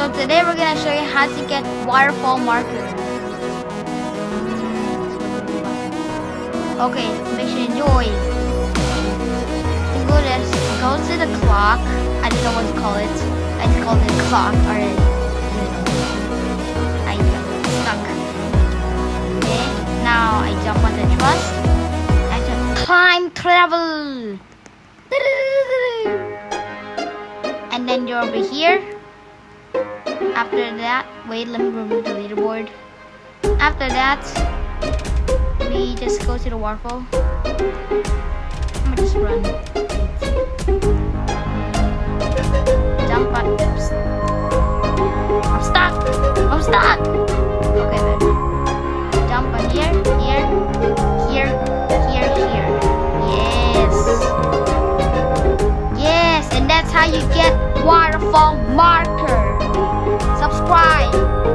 So today we're gonna show you how to get waterfall marker. Okay, make sure you enjoy. Go to the clock. I don't know what to call it. I just called it a clock already. I got stuck. Okay, now I jump on the truss. I just time travel. And then you're over here. After that, wait, let me remove the leaderboard. After that, we just go to the waterfall. I'm gonna just run. Jump on. Oops. I'm stuck. I'm stuck. Okay then. Jump on here, here, here, here, here. Yes. Yes, and that's how you get waterfall marker. Subscribe.